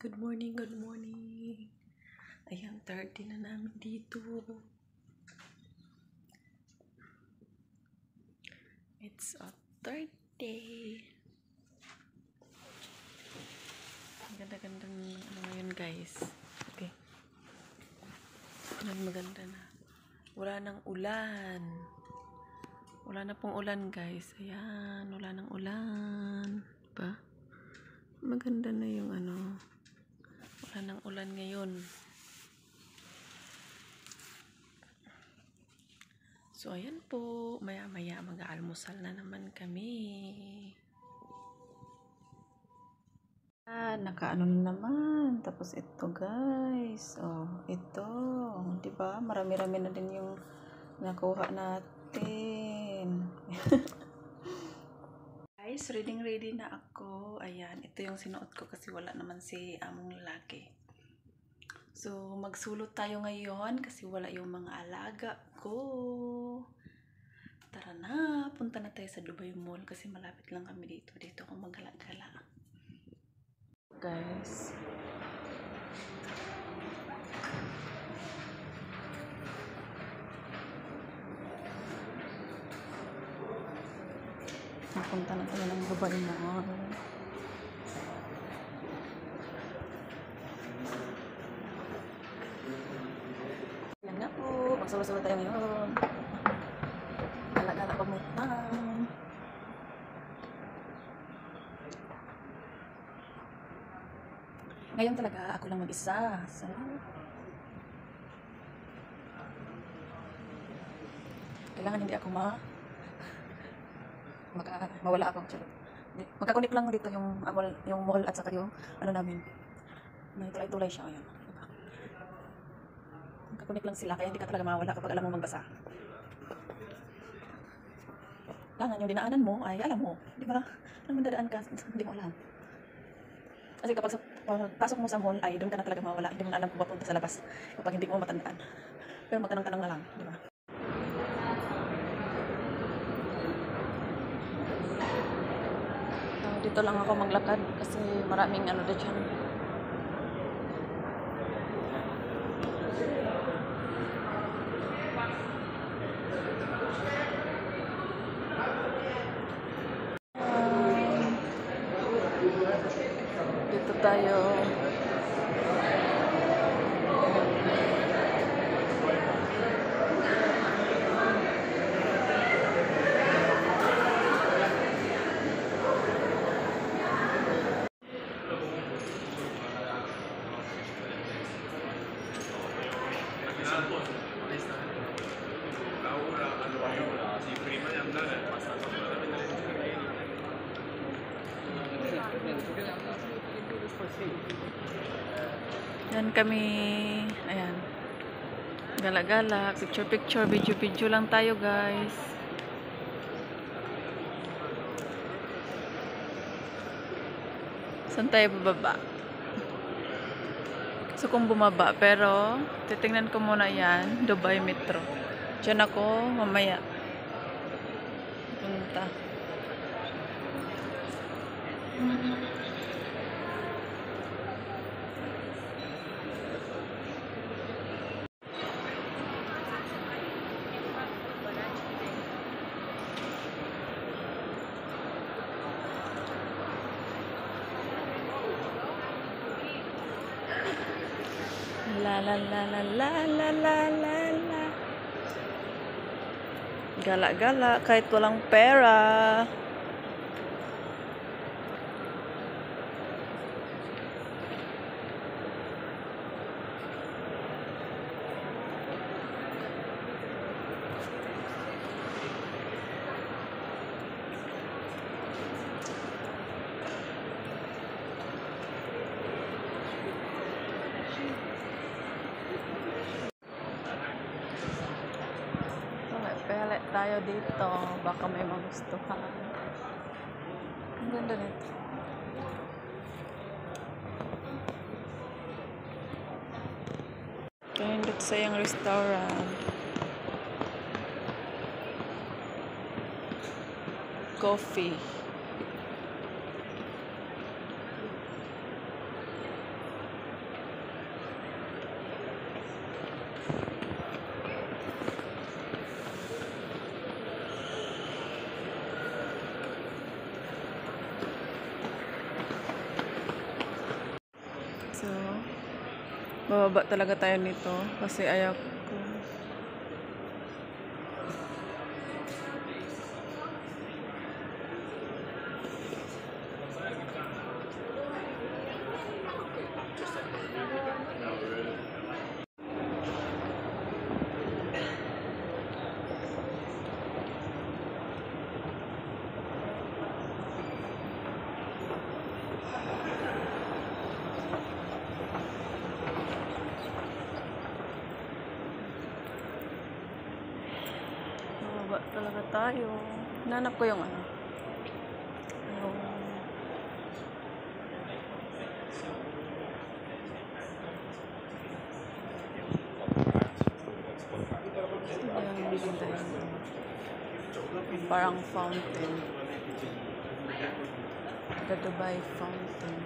Good morning, good morning. Ayan, 30 na namin dito. It's a third day. Ang ganda-gandang ano ngayon, guys. Okay. Maganda na. Wala nang ulan. Wala na pong ulan, guys. Ayan, wala nang ulan. Diba? Maganda na yung ano. Wala nang ulan ngayon. So, ayan po. Maya-maya mag-aalmusal na naman kami. Nakaano na naman. Tapos ito, guys. Oh, ito. Diba? Marami-rami na din yung nakuha natin. Guys, ready na ako. Ayan, ito yung sinuot ko kasi wala naman si among lalaki. So, magsulot tayo ngayon kasi wala yung mga alaga ko. Tara na, punta na tayo sa Dubai Mall kasi malapit lang kami dito. Dito ako magala-gala. Guys. Napunta na tayo ng Dubai Mall. Yan nga po. Magsulo-sulo tayo ngayon. Gala-gala pagmutan. Ngayon talaga ako lang mag-isa. So, kailangan hindi ako mawala ako. Magkakunik lang dito yung mall at saka yung ano namin. May tulay-tulay siya. Ayan. Magkakunik lang sila kaya hindi ka talaga mawala kapag alam mo magbasa. Kailangan yung dinaanan mo ay alam mo. Di ba? Nang mandadaan ka, hindi mo alam. Kasi kapag pasok mo sa mall ay doon ka na talaga mawala. Hindi mo na alam kung papunta sa labas kapag hindi mo matandaan. Pero magtanong-tanong na lang. Di ba? Dito lang ako maglakad kasi maraming ano dito dyan. Dito tayo. Yan kami, ayan, gala-gala, picture-picture, video-video lang tayo, guys. Saan tayo bababa? Gusto kong bumaba, pero titingnan ko muna yan, Dubai Metro. Diyan ako, mamaya. Punta. La la la la la la la la la. Gala-gala kahit walang pera. tayo dito. Baka may magustuhan. Ang ganda nito. Kahindot sa yung restaurant. Coffee. So, bababa talaga tayo nito kasi ayaw ko. Bababa talaga tayo. Nanap ko yung ano. Yung maganda yun. Parang fountain. The Dubai Fountain.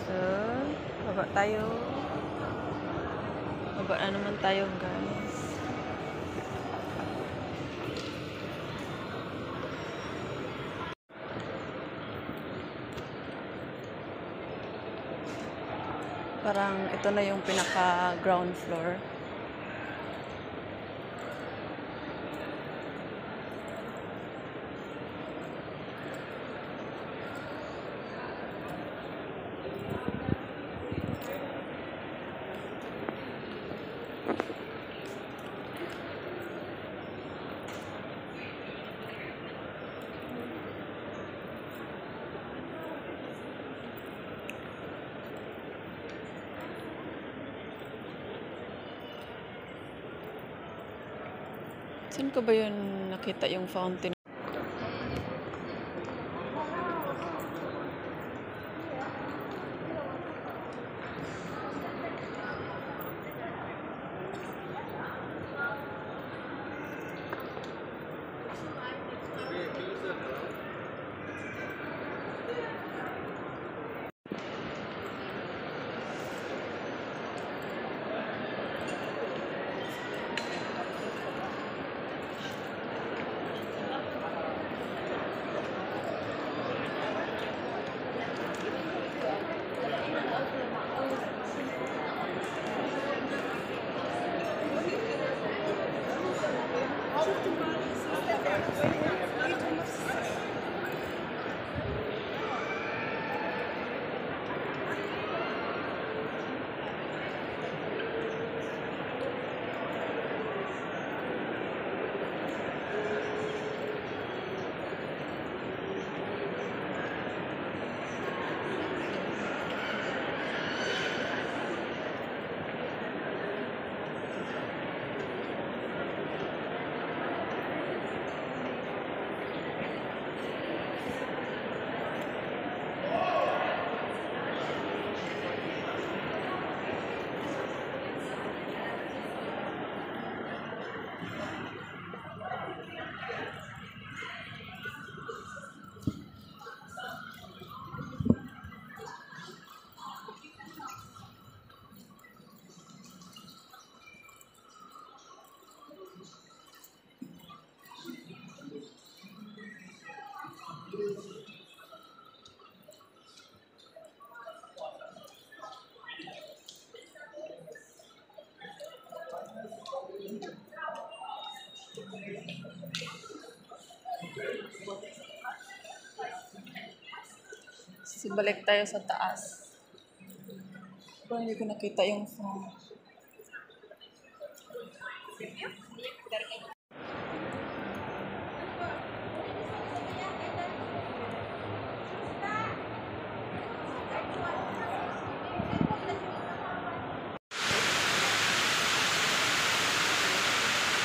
So, baba tayo. Baba na naman tayo, guys. Parang ito na yung pinaka ground floor. Saan ko ba yun nakita yung fountain? Balik tayo sa taas. Pero hindi ko nakita yung phone.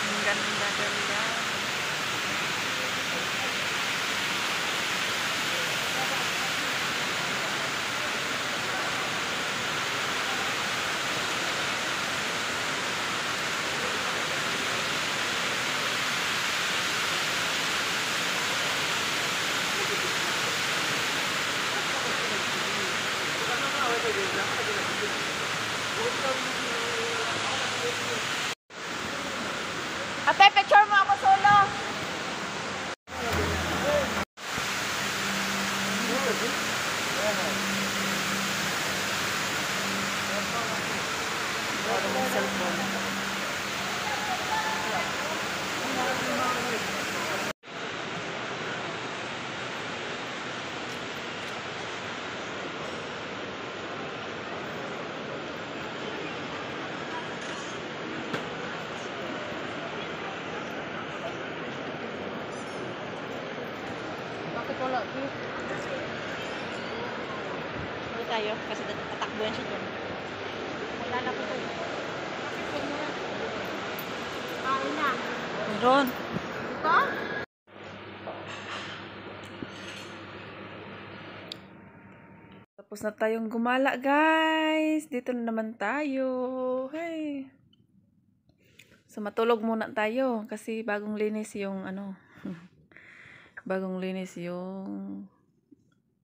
Ang ganda-ganda. Ate, picture mo ako solo. Bakit wala dito? Ano tayo? Kasi tatakbuhan siya dyan. Wala na po ito. Kain na. Meron. Ito? Tapos na tayong gumala, guys. Dito na naman tayo. Hey. So, matulog muna tayo kasi bagong linis yung bagong linis yung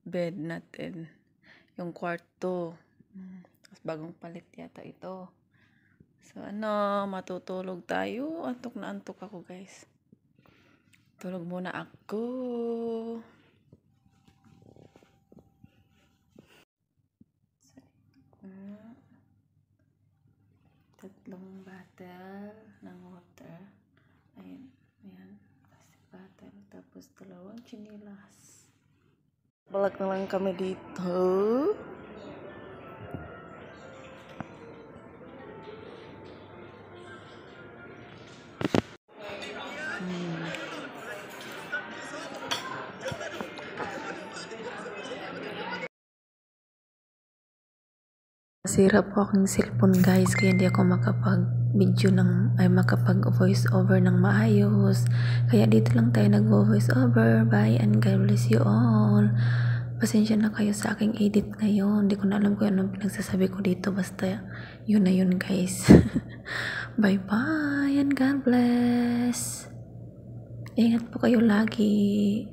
bed natin. Yung kwarto. Tapos bagong palit yata ito. So, matutulog tayo. Antok na antok ako, guys. Tulog muna ako. Tatlong bottle ng water. Ayan. Ayan. Kasi bottle. Tapos dalawang chinilas. Balag na lang kami dito. Nasira po aking cellphone, guys, kaya hindi ako makapag-video makapag-voice over ng maayos. Kaya dito lang tayo nag-voice over. Bye and God bless you all. Pasensya na kayo sa aking edit ngayon. Hindi ko na alam kung anong pinagsasabi ko dito. Basta yun na yun, guys. Bye bye and God bless. Ingat po kayo lagi.